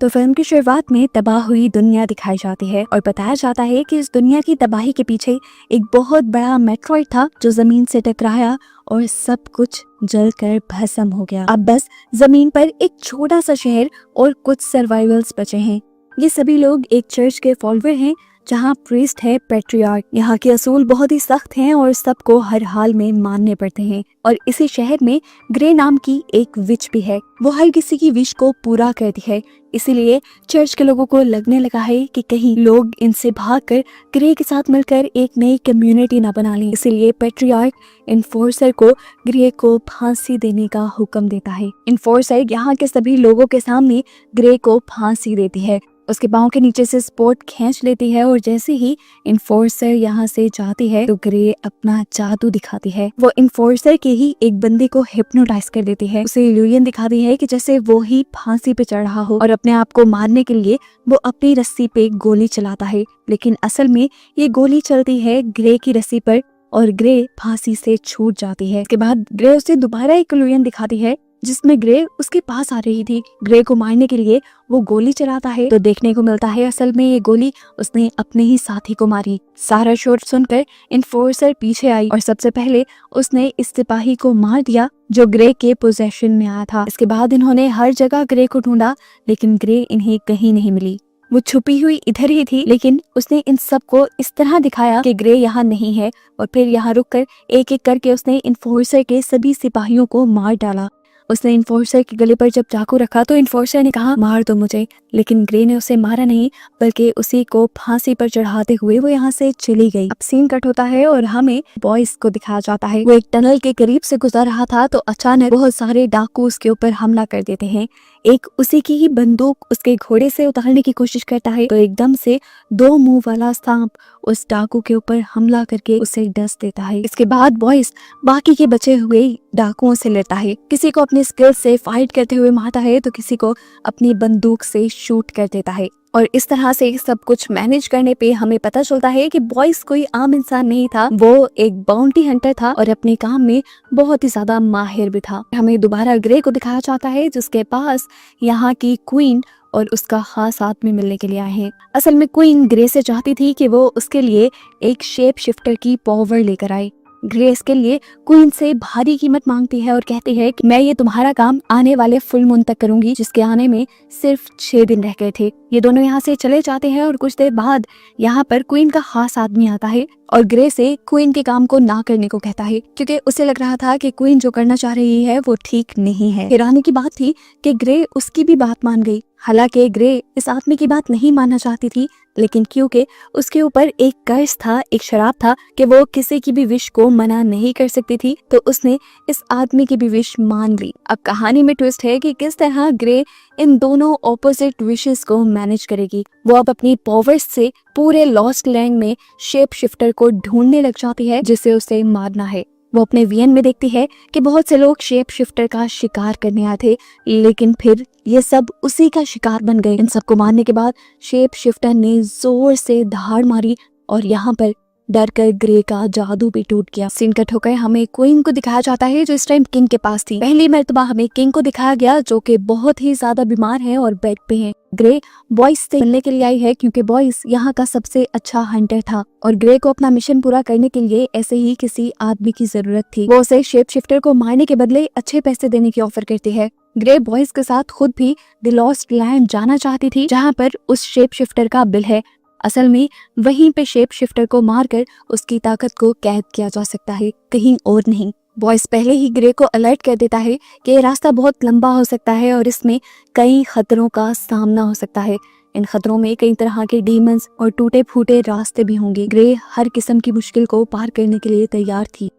तो फिल्म की शुरुआत में तबाह हुई दुनिया दिखाई जाती है और बताया जाता है कि इस दुनिया की तबाही के पीछे एक बहुत बड़ा मेट्रॉइड था जो जमीन से टकराया और सब कुछ जलकर भस्म हो गया। अब बस जमीन पर एक छोटा सा शहर और कुछ सर्वाइवल्स बचे हैं। ये सभी लोग एक चर्च के फॉलोवर हैं जहाँ प्रीस्ट है पैट्रियार्क। यहाँ के असूल बहुत ही सख्त हैं और सबको हर हाल में मानने पड़ते हैं। और इसी शहर में ग्रे नाम की एक विच भी है। वो हर किसी की विश को पूरा करती है। इसीलिए चर्च के लोगों को लगने लगा है कि कहीं लोग इनसे भागकर ग्रे के साथ मिलकर एक नई कम्युनिटी ना बना लें। इसीलिए पैट्रियार्क इन्फोर्सर को ग्रे को फांसी देने का हुक्म देता है। इन्फोर्सर यहाँ के सभी लोगों के सामने ग्रे को फांसी देती है। उसके पाँव के नीचे से स्पोर्ट खींच लेती है और जैसे ही इन्फोर्सर यहाँ से जाती है तो ग्रे अपना जादू दिखाती है। वो इन्फोर्सर के ही एक बंदे को हिप्नोटाइज कर देती है। उसे इल्यूजन दिखाती है कि जैसे वो ही फांसी पे चढ़ रहा हो और अपने आप को मारने के लिए वो अपनी रस्सी पे गोली चलाता है, लेकिन असल में ये गोली चलती है ग्रे की रस्सी पर और ग्रे फांसी से छूट जाती है। इसके बाद ग्रे उसे दोबारा एक इल्यूजन दिखाती है जिसमें ग्रे उसके पास आ रही थी। ग्रे को मारने के लिए वो गोली चलाता है तो देखने को मिलता है असल में ये गोली उसने अपने ही साथी को मारी। सारा शोर सुनकर इन्फोर्सर पीछे आई और सबसे पहले उसने इस सिपाही को मार दिया जो ग्रे के पोजेशन में आया था। इसके बाद इन्होंने हर जगह ग्रे को ढूंढा लेकिन ग्रे इन्हें कहीं नहीं मिली। वो छुपी हुई इधर ही थी, लेकिन उसने इन सबको इस तरह दिखाया कि ग्रे यहाँ नहीं है और फिर यहाँ रुककर एक एक करके उसने इन्फोर्सर के सभी सिपाहियों को मार डाला। उसने इन्फोर्सर के गले पर जब चाकू रखा तो इन्फोर्सर ने कहा मार दो मुझे, लेकिन ग्रे ने उसे मारा नहीं बल्कि उसी को फांसी पर चढ़ाते हुए वो यहाँ से चली गई। अब सीन कट होता है और हमें बॉयज को दिखाया जाता है। वो एक टनल के करीब से गुजर रहा था तो अचानक बहुत सारे डाकू उसके ऊपर हमला कर देते हैं। एक उसी की ही बंदूक उसके घोड़े से उतारने की कोशिश करता है तो एकदम से 2 मुंह वाला सांप उस डाकू के ऊपर हमला करके उसे डस देता है। इसके बाद बॉयज बाकी के बचे हुए डाकुओं से लड़ता है। किसी को अपने स्किल से फाइट करते हुए मारता है तो किसी को अपनी बंदूक से शूट कर देता है। और इस तरह से सब कुछ मैनेज करने पे हमें पता चलता है कि बॉयज कोई आम इंसान नहीं था, वो एक बाउंटी हंटर था और अपने काम में बहुत ही ज्यादा माहिर भी था। हमें दोबारा ग्रे को दिखाया जाता है जिसके पास यहाँ की क्वीन और उसका खास आदमी मिलने के लिए आए हैं। असल में क्वीन ग्रे से चाहती थी कि वो उसके लिए एक शेप शिफ्टर की पावर लेकर आए। ग्रे इसके लिए क्वीन से भारी कीमत मांगती है और कहती है कि मैं ये तुम्हारा काम आने वाले फुल मून तक करूंगी, जिसके आने में सिर्फ 6 दिन रह गए थे। ये दोनों यहाँ से चले जाते हैं और कुछ देर बाद यहाँ पर क्वीन का खास आदमी आता है और ग्रे से क्वीन के काम को ना करने को कहता है क्योंकि उसे लग रहा था कि क्वीन जो करना चाह रही है वो ठीक नहीं है। हैरानी की बात थी कि ग्रे उसकी भी बात मान गई। हालांकि ग्रे इस आदमी की बात नहीं मानना चाहती थी, लेकिन क्योंकि उसके ऊपर एक कर्ज था, एक शराब था कि वो किसी की भी विश को मना नहीं कर सकती थी, तो उसने इस आदमी की भी विश मान ली। अब कहानी में ट्विस्ट है कि किस तरह ग्रे इन दोनों ऑपोजिट विशेस को मैनेज करेगी। वो अब अपनी पावर्स से पूरे लॉस्ट लैंड में शेप शिफ्टर को ढूंढने लग जाती है जिसे उसे मारना है। वो अपने वीएन में देखती है कि बहुत से लोग शेप शिफ्टर का शिकार करने आए थे, लेकिन फिर ये सब उसी का शिकार बन गए। इन सबको मारने के बाद शेप शिफ्टर ने जोर से दहाड़ मारी और यहाँ पर डर कर ग्रे का जादू भी टूट गया। सीन कट होकर हमें क्वीन को दिखाया जाता है जो इस टाइम किंग के पास थी। पहली मर्तबा हमें किंग को दिखाया गया जो कि बहुत ही ज्यादा बीमार है और बेड पे है। ग्रे बॉयज से मिलने के लिए आई है क्योंकि बॉयज यहाँ का सबसे अच्छा हंटर था और ग्रे को अपना मिशन पूरा करने के लिए ऐसे ही किसी आदमी की जरूरत थी। वो उसे शेप शिफ्टर को मारने के बदले अच्छे पैसे देने की ऑफर करती है। ग्रे बॉयज के साथ खुद भी द लॉस्ट लैंड जाना चाहती थी जहाँ पर उस शेप शिफ्टर का बिल है। असल में वहीं पे शेप शिफ्टर को मारकर उसकी ताकत को कैद किया जा सकता है, कहीं और नहीं। बॉयज पहले ही ग्रे को अलर्ट कर देता है कि रास्ता बहुत लंबा हो सकता है और इसमें कई खतरों का सामना हो सकता है। इन खतरों में कई तरह के डीमंस और टूटे फूटे रास्ते भी होंगे। ग्रे हर किस्म की मुश्किल को पार करने के लिए तैयार थी।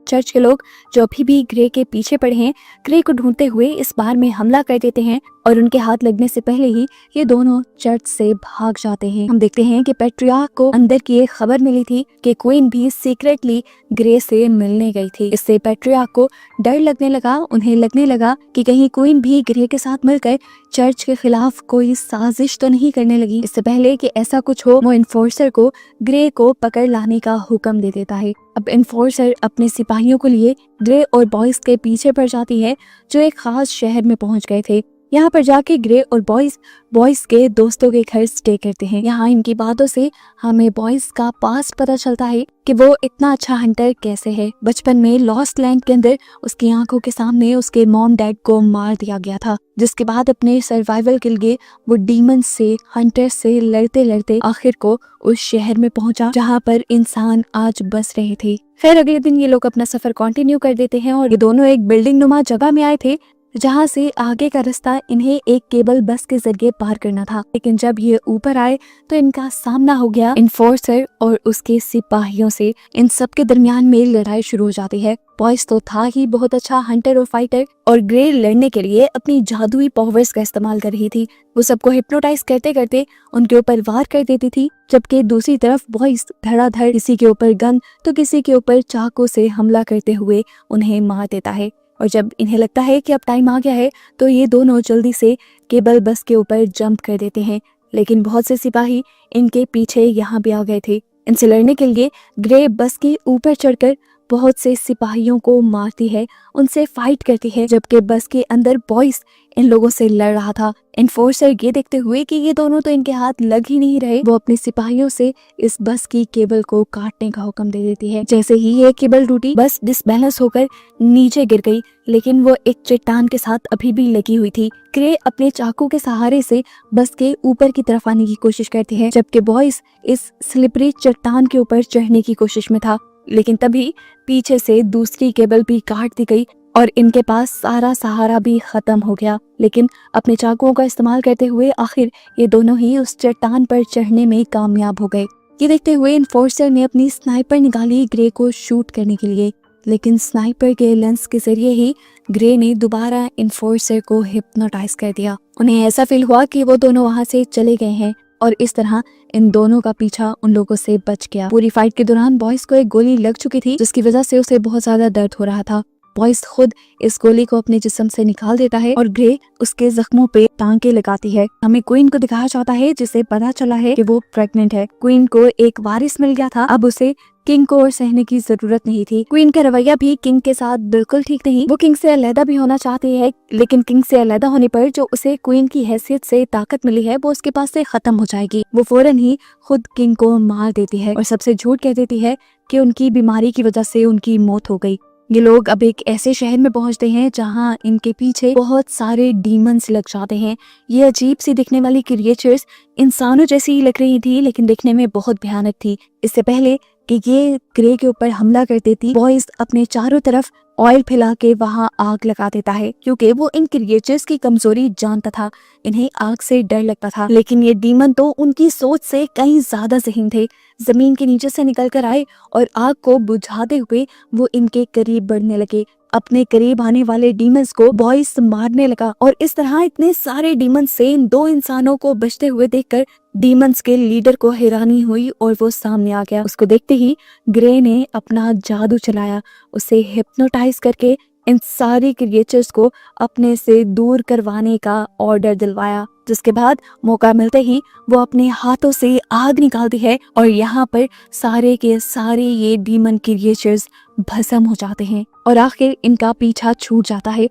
चर्च के लोग जो अभी भी ग्रे के पीछे पड़े हैं, ग्रे को ढूंढते हुए इस बार में हमला कर देते हैं और उनके हाथ लगने से पहले ही ये दोनों चर्च से भाग जाते हैं। हम देखते हैं कि पैट्रियार्क को अंदर की एक खबर मिली थी कि क्वीन भी सीक्रेटली ग्रे से मिलने गई थी। इससे पैट्रियार्क को डर लगने लगा। उन्हें लगने लगा कि कहीं क्वीन भी ग्रे के साथ मिलकर चर्च के खिलाफ कोई साजिश तो नहीं करने लगी। इससे पहले कि ऐसा कुछ हो, वो इन्फोर्सर को ग्रे को पकड़ लाने का हुक्म दे देता है। अब इन्फोर्सर अपने सिपाहियों को लिए ग्रे और बॉयज के पीछे पड़ जाती है जो एक खास शहर में पहुंच गए थे। यहाँ पर जाके ग्रे और बॉयज के दोस्तों के घर स्टे करते हैं। यहाँ इनकी बातों से हमें बॉयज का पास्ट पता चलता है कि वो इतना अच्छा हंटर कैसे है। बचपन में लॉस्ट लैंड के अंदर उसकी आंखों के सामने उसके मॉम डैड को मार दिया गया था, जिसके बाद अपने सर्वाइवल के लिए वो डीमन से, हंटर से लड़ते लड़ते आखिर को उस शहर में पहुंचा जहाँ पर इंसान आज बस रहे थे। फिर अगले दिन ये लोग अपना सफर कंटिन्यू कर देते हैं और ये दोनों एक बिल्डिंग नुमा जगह में आए थे जहाँ से आगे का रास्ता इन्हें एक केबल बस के जरिए पार करना था। लेकिन जब ये ऊपर आए तो इनका सामना हो गया इन्फोर्सर और उसके सिपाहियों से। इन सब के दरमियान में लड़ाई शुरू हो जाती है। बॉयज तो था ही बहुत अच्छा हंटर और फाइटर, और ग्रे लड़ने के लिए अपनी जादुई पावर्स का इस्तेमाल कर रही थी। वो सबको हिप्नोटाइज करते करते उनके ऊपर वार कर देती थी, जबकि दूसरी तरफ बॉयज धड़ाधड़ किसी के ऊपर गन तो किसी के ऊपर चाकू से हमला करते हुए उन्हें मार देता है। और जब इन्हें लगता है कि अब टाइम आ गया है तो ये दोनों जल्दी से केबल बस के ऊपर जंप कर देते हैं। लेकिन बहुत से सिपाही इनके पीछे यहाँ भी आ गए थे। इनसे लड़ने के लिए ग्रे बस के ऊपर चढ़कर बहुत से सिपाहियों को मारती है, उनसे फाइट करती है, जबकि बस के अंदर बॉयज इन लोगों से लड़ रहा था। इन्फोर्सर ये देखते हुए कि ये दोनों तो इनके हाथ लग ही नहीं रहे, वो अपने सिपाहियों से इस बस की केबल को काटने का हुक्म दे देती है। जैसे ही ये केबल टूटी, बस डिसबैलेंस होकर नीचे गिर गई, लेकिन वो एक चट्टान के साथ अभी भी लगी हुई थी। ग्रे अपने चाकू के सहारे से बस के ऊपर की तरफ आने की कोशिश करती है, जबकि बॉयज इस स्लिपरी चट्टान के ऊपर चढ़ने की कोशिश में था। लेकिन तभी पीछे से दूसरी केबल भी काट दी गई और इनके पास सारा सहारा भी खत्म हो गया। लेकिन अपने चाकुओं का इस्तेमाल करते हुए आखिर ये दोनों ही उस चट्टान पर चढ़ने में कामयाब हो गए। ये देखते हुए इन्फोर्सर ने अपनी स्नाइपर निकाली ग्रे को शूट करने के लिए, लेकिन स्नाइपर के लेंस के जरिए ही ग्रे ने दोबारा इन्फोर्सर को हिप्नोटाइज कर दिया। उन्हें ऐसा फील हुआ कि वो दोनों वहां से चले गए हैं और इस तरह इन दोनों का पीछा उन लोगों से बच गया। पूरी फाइट के दौरान बॉयज को एक गोली लग चुकी थी, जिसकी वजह से उसे बहुत ज्यादा दर्द हो रहा था। बॉयज खुद इस गोली को अपने जिस्म से निकाल देता है और ग्रे उसके जख्मों पे टांके लगाती है। हमें क्वीन को दिखाया जाता है, जिसे पता चला है कि वो प्रेग्नेंट है। क्वीन को एक वारिस मिल गया था, अब उसे किंग को और सहने की जरूरत नहीं थी। क्वीन का रवैया भी किंग के साथ बिल्कुल ठीक नहीं। वो किंग से अलहदा भी होना चाहती है, लेकिन किंग से अलहदा होने पर जो उसे क्वीन की हैसियत से ताकत मिली है वो उसके पास से खत्म हो जाएगी। वो फौरन ही खुद किंग को मार देती है और सबसे झूठ कह देती है कि उनकी बीमारी की वजह से उनकी मौत हो गई। ये लोग अब एक ऐसे शहर में पहुंचते हैं जहां इनके पीछे बहुत सारे डीमंस लग जाते हैं। ये अजीब सी दिखने वाली क्रिएचर्स इंसानों जैसी ही लग रही थी, लेकिन दिखने में बहुत भयानक थी। इससे पहले कि ये ग्रे के ऊपर हमला कर देती, बॉयज अपने चारों तरफ ऑयल फैला के वहां आग लगा देता है, क्योंकि वो इन क्रिएचर्स की कमजोरी जानता था। इन्हें आग से डर लगता था, लेकिन ये डीमन तो उनकी सोच से कहीं ज्यादा ज़हीन थे। जमीन के नीचे से निकल कर आए और आग को बुझाते हुए वो इनके करीब बढ़ने लगे। अपने करीब आने वाले डीमंस को बॉयज मारने लगा और इस तरह इतने सारे डीमंस से इन दो इंसानों को बचते हुए देखकर डीमंस के लीडर को हैरानी हुई और वो सामने आ गया। उसको देखते ही ग्रे ने अपना जादू चलाया, उसे हिप्नोटाइज करके इन सारी क्रिएचर्स को अपने से दूर करवाने का ऑर्डर दिलवाया, जिसके बाद मौका मिलते ही वो अपने हाथों से आग निकालती है और यहाँ पर सारे के सारे ये डीमन क्रिएचर्स भस्म हो जाते हैं और आखिर इनका पीछा छूट जाता है।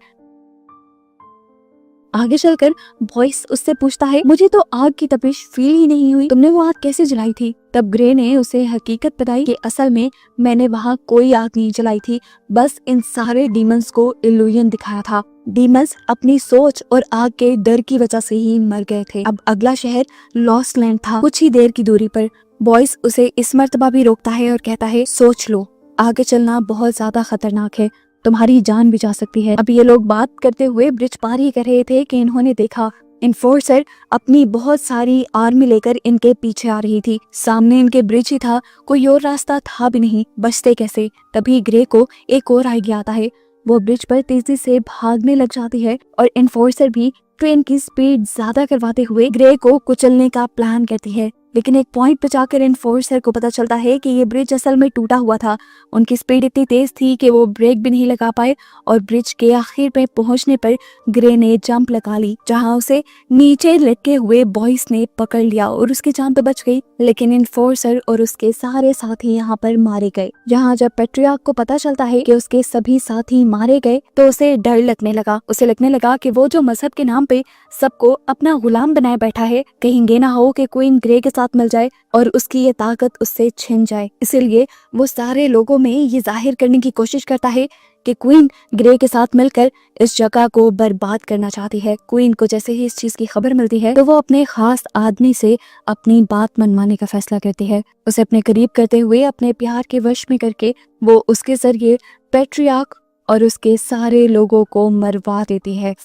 आगे चलकर बॉयस उससे पूछता है, मुझे तो आग की तपिश फील ही नहीं हुई, तुमने वो आग कैसे जलाई थी? तब ग्रे ने उसे हकीकत बताई कि असल में मैंने वहाँ कोई आग नहीं जलाई थी, बस इन सारे डीमंस को इल्यूजन दिखाया था। डीमंस अपनी सोच और आग के डर की वजह से ही मर गए थे। अब अगला शहर लॉस्ट लैंड था, कुछ ही देर की दूरी पर। बॉयस उसे इस मर्तबा भी रोकता है और कहता है, सोच लो, आगे चलना बहुत ज्यादा खतरनाक है, तुम्हारी जान भी जा सकती है। अब ये लोग बात करते हुए ब्रिज पार ही कर रहे थे कि इन्होंने देखा इन्फोर्सर अपनी बहुत सारी आर्मी लेकर इनके पीछे आ रही थी। सामने इनके ब्रिज ही था, कोई और रास्ता था भी नहीं, बचते कैसे? तभी ग्रे को एक और आइडिया आता है। वो ब्रिज पर तेजी से भागने लग जाती है और इन्फोर्सर भी ट्रेन की स्पीड ज्यादा करवाते हुए ग्रे को कुचलने का प्लान करती है। लेकिन एक पॉइंट पे जाकर इन्फोर्सर को पता चलता है कि ये ब्रिज असल में टूटा हुआ था। उनकी स्पीड इतनी तेज थी कि वो ब्रेक भी नहीं लगा पाए और ब्रिज के आखिर पे पहुंचने पर ग्रे ने जंप लगा ली, जहां उसे नीचे लटके हुए बॉयस ने पकड़ लिया और उसकी जान तो बच गई, लेकिन इन्फोर्सर और उसके सारे साथी यहाँ पर मारे गए। जहाँ जब पेट्रियार्क को पता चलता है कि उसके सभी साथी मारे गए तो उसे डर लगने लगा। उसे लगने लगा कि वो जो मजहब के नाम पे सबको अपना गुलाम बनाए बैठा है, कहीं ये ना हो कि क्वीन ग्रे के साथ मिल जाए और उसकी ये ताकत उससे छिन जाए। इसीलिए वो सारे लोगों में ये जाहिर करने की कोशिश करता है कि क्वीन ग्रे के साथ मिलकर इस जगह को बर्बाद करना चाहती है। क्वीन को जैसे ही इस चीज की खबर मिलती है तो वो अपने खास आदमी से अपनी बात मनवाने का फैसला करती है। उसे अपने करीब करते हुए अपने प्यार के वश में करके वो उसके जरिए पेट्रियार्क और उसके सारे लोगों को मरवा देती है।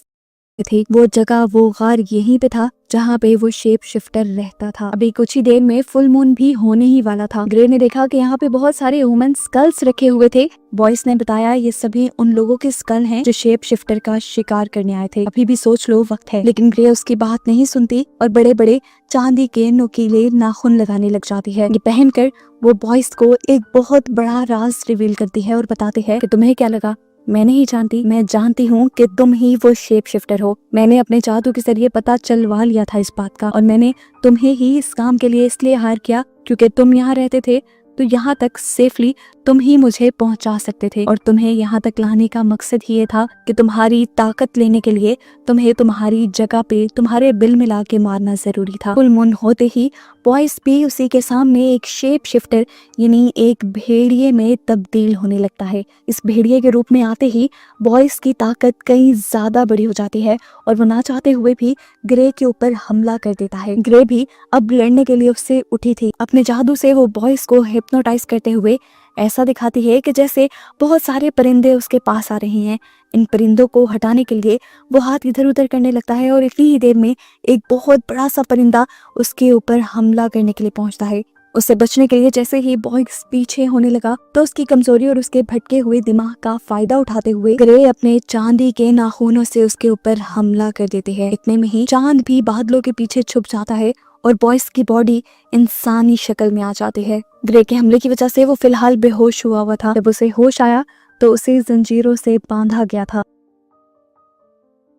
वो जगह, वो गार यहीं पे था जहाँ पे वो शेप शिफ्टर रहता था। अभी कुछ ही देर में फुल मून भी होने ही वाला था। ग्रे ने देखा कि यहाँ पे बहुत सारे ह्यूमन स्कल्स रखे हुए थे। बॉयस ने बताया ये सभी उन लोगों के स्कल हैं जो शेप शिफ्टर का शिकार करने आए थे। अभी भी सोच लो, वक्त है। लेकिन ग्रे उसकी बात नहीं सुनती और बड़े बड़े चांदी के नुकीले नाखून लगाने लग जाती है। ये पहनकर वो बॉयस को एक बहुत बड़ा राज रिवील करती है और बताती है कि तुम्हें क्या लगा, मैं नहीं जानती, मैं जानती हूँ कि तुम ही वो शेप शिफ्टर हो। मैंने अपने जादू के जरिए पता चलवा लिया था इस बात का और मैंने तुम्हें ही इस काम के लिए इसलिए हायर किया क्योंकि तुम यहाँ रहते थे, तो यहाँ तक सेफली तुम ही मुझे पहुंचा सकते थे और तुम्हें यहाँ तक लाने का मकसद ही ये था कि तुम्हारी ताकत लेने के लिए तुम्हें तुम्हारी जगह पे तुम्हारे बिल मिला के मारना जरूरी था। फुल मून होते ही बॉयस भी उसी के सामने एक शेप शिफ्टर यानी एक भेड़िए में तब्दील होने लगता है। इस भेड़िए के रूप में आते ही बॉयस की ताकत कहीं ज्यादा बड़ी हो जाती है और वो ना चाहते हुए भी ग्रे के ऊपर हमला कर देता है। ग्रे भी अब लड़ने के लिए उससे उठी थी। अपने जादू से वो बॉयस को हिप्नोटाइज करते हुए ऐसा दिखाती है कि जैसे बहुत सारे परिंदे उसके पास आ रहे हैं। इन परिंदों को हटाने के लिए वो हाथ इधर उधर करने लगता है और इतनी ही देर में एक बहुत बड़ा सा परिंदा उसके ऊपर हमला करने के लिए पहुंचता है। उससे बचने के लिए जैसे ही बॉयस पीछे होने लगा तो उसकी कमजोरी और उसके भटके हुए दिमाग का फायदा उठाते हुए ग्रे अपने चांदी के नाखूनों से उसके ऊपर हमला कर देते हैं। इतने में ही चांद भी बादलों के पीछे छुप जाता है और बॉयस की बॉडी इंसानी शक्ल में आ जाती है। ग्रे के हमले की वजह से वो फिलहाल बेहोश हुआ था। जब उसे होश आया तो उसे जंजीरों से बांधा गया था।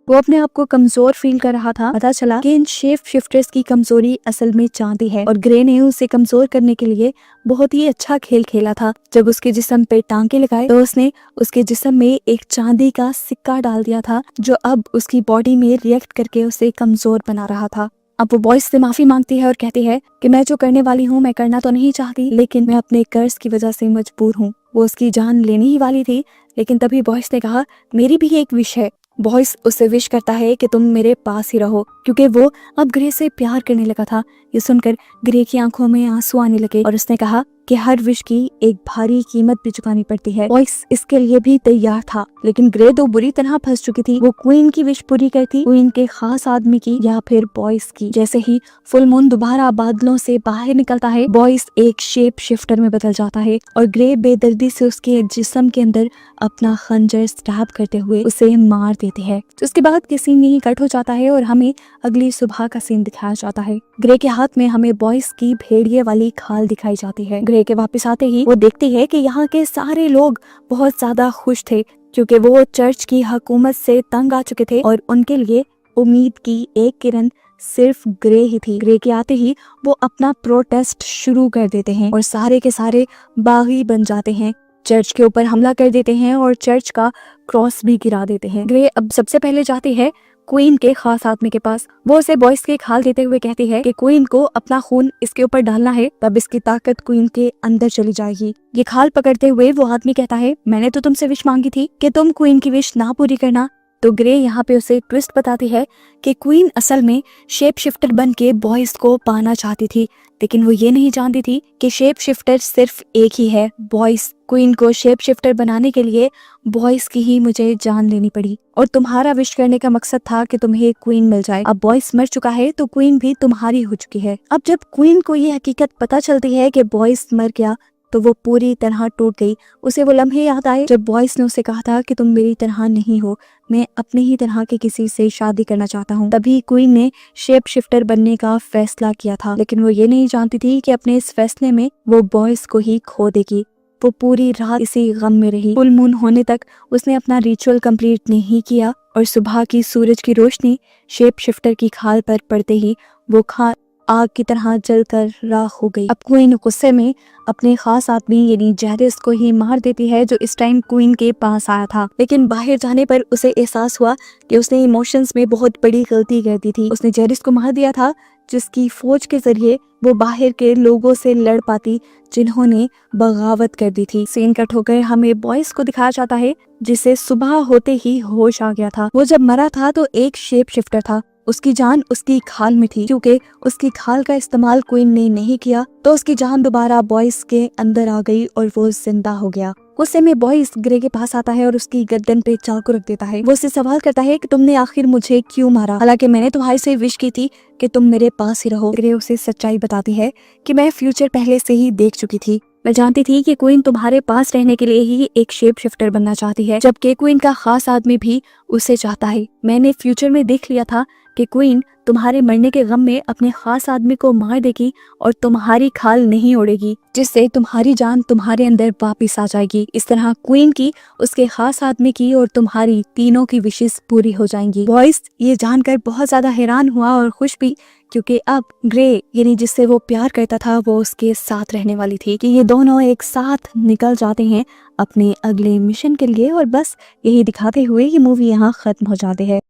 वो अपने आप को कमजोर फील कर रहा था। पता चला कि इन शेप शिफ्टर्स की कमजोरी असल में चांदी है और ग्रे ने उसे कमजोर करने के लिए बहुत ही अच्छा खेल खेला था। जब उसके जिस्म पे टांके लगाए तो उसने उसके जिस्म में एक चांदी का सिक्का डाल दिया था जो अब उसकी बॉडी में रिएक्ट करके उसे कमजोर बना रहा था। अब वो बॉयस से माफी मांगती है और कहती है कि मैं जो करने वाली हूँ मैं करना तो नहीं चाहती, लेकिन मैं अपने कर्ज की वजह से मजबूर हूँ। वो उसकी जान लेने ही वाली थी, लेकिन तभी बॉयस ने कहा मेरी भी एक विश है। बॉयस उससे विश करता है कि तुम मेरे पास ही रहो, क्योंकि वो अब ग्रे से प्यार करने लगा था। ये सुनकर ग्रे की आंखों में आंसू आने लगे और उसने कहा कि हर विश की एक भारी कीमत भी चुकानी पड़ती है। बॉयस इसके लिए भी तैयार था, लेकिन ग्रे तो बुरी तरह फंस चुकी थी। वो क्वीन की विश पूरी करती, क्वीन के खास आदमी की या फिर बॉयस की। जैसे ही फुल मून दोबारा बादलों से बाहर निकलता है, बॉयस एक शेप शिफ्टर में बदल जाता है और ग्रे बेदर्दी से उसके जिस्म के अंदर अपना खंजर स्टैब करते हुए उसे मार देती है। तो उसके बाद के सीन यही कट हो जाता है और हमें अगली सुबह का सीन दिखाया जाता है। ग्रे के हाथ में हमें बॉयस की भेड़िए वाली खाल दिखाई जाती है। ग्रे के वापस आते ही वो देखती है कि यहाँ के सारे लोग बहुत ज्यादा खुश थे, क्योंकि वो चर्च की हुकूमत से तंग आ चुके थे और उनके लिए उम्मीद की एक किरण सिर्फ ग्रे ही थी। ग्रे के आते ही वो अपना प्रोटेस्ट शुरू कर देते हैं और सारे के सारे बागी बन जाते हैं, चर्च के ऊपर हमला कर देते हैं और चर्च का क्रॉस भी गिरा देते हैं। ग्रे अब सबसे पहले जाती है क्वीन के खास आदमी के पास। वो उसे बॉयस के खाल देते हुए कहती है कि क्वीन को अपना खून इसके ऊपर डालना है, तब इसकी ताकत क्वीन के अंदर चली जाएगी। ये खाल पकड़ते हुए वो आदमी कहता है मैंने तो तुमसे विश मांगी थी कि तुम क्वीन की विश ना पूरी करना। तो ग्रे यहाँ पे उसे ट्विस्ट बताती है कि क्वीन असल में शेप शिफ्टर बन के बॉयस को पाना चाहती थी, लेकिन वो ये नहीं जानती थी कि शेप शिफ्टर सिर्फ एक ही है, बॉयस। क्वीन को शेप शिफ्टर बनाने के लिए बॉयस की ही मुझे जान लेनी पड़ी और तुम्हारा विश करने का मकसद था कि तुम्हें क्वीन मिल जाए। अब बॉयस मर चुका है तो क्वीन भी तुम्हारी हो चुकी है। अब जब क्वीन को ये हकीकत पता चलती है कि बॉयस मर गया तो वो पूरी तरह टूट गई। उसे वो लम्हे याद आए जब बॉयज ने उसे कहा था कि तुम मेरी तरह नहीं हो, मैं अपने ही तरह के किसी से शादी करना चाहता हूँ। तभी क्वीन ने शेप शिफ्टर बनने का फैसला किया था, लेकिन वो ये नहीं जानती थी कि अपने इस फैसले में वो बॉयज को ही खो देगी। वो पूरी रात इसी गम में रही। फुल मून होने तक उसने अपना रिचुअल कंप्लीट नहीं किया और सुबह की सूरज की रोशनी शेप शिफ्टर की खाल पर पड़ते ही वो खाल आग की तरह जलकर राख हो गई। अब क्वीन गुस्से में अपने खास आदमी यानी जैरिस को ही मार देती है, जो इस टाइम क्वीन के पास आया था। लेकिन बाहर जाने पर उसे एहसास हुआ कि उसने इमोशंस में बहुत बड़ी गलती कर दी थी। उसने जैरिस को मार दिया था, जिसकी फौज के जरिए वो बाहर के लोगों से लड़ पाती जिन्होंने बगावत कर दी थी। सीन कट होकर हमें बॉयज को दिखाया जाता है जिसे सुबह होते ही होश आ गया था। वो जब मरा था तो एक शेप शिफ्टर था, उसकी जान उसकी खाल में थी। क्योंकि उसकी खाल का इस्तेमाल क्वीन ने नहीं किया तो उसकी जान दोबारा बॉयज के अंदर आ गई और वो जिंदा हो गया। गुस्से में बॉयज ग्रे के पास आता है और उसकी गर्दन पे चाकू रख देता है। वो उससे सवाल करता है कि तुमने आखिर मुझे क्यों मारा, हालांकि मैंने तुम्हारे से विश की थी कि तुम मेरे पास ही रहो। ग्रे उसे सच्चाई बताती है कि मैं फ्यूचर पहले से ही देख चुकी थी। मैं जानती थी कि क्वीन तुम्हारे पास रहने के लिए ही एक शेप शिफ्टर बनना चाहती है, जबकि क्वीन का खास आदमी भी उसे चाहता है। मैंने फ्यूचर में देख लिया था कि क्वीन तुम्हारे मरने के गम में अपने खास आदमी को मार देगी और तुम्हारी खाल नहीं उड़ेगी, जिससे तुम्हारी जान तुम्हारे अंदर वापिस आ जाएगी। इस तरह क्वीन की, उसके खास आदमी की और तुम्हारी तीनों की विशेष पूरी हो जाएंगी। बॉयज ये जानकर बहुत ज्यादा हैरान हुआ और खुश भी, क्योंकि अब ग्रे यानी जिससे वो प्यार करता था वो उसके साथ रहने वाली थी, कि ये दोनों एक साथ निकल जाते हैं अपने अगले मिशन के लिए। और बस यही दिखाते हुए ये मूवी यहाँ खत्म हो जाती है।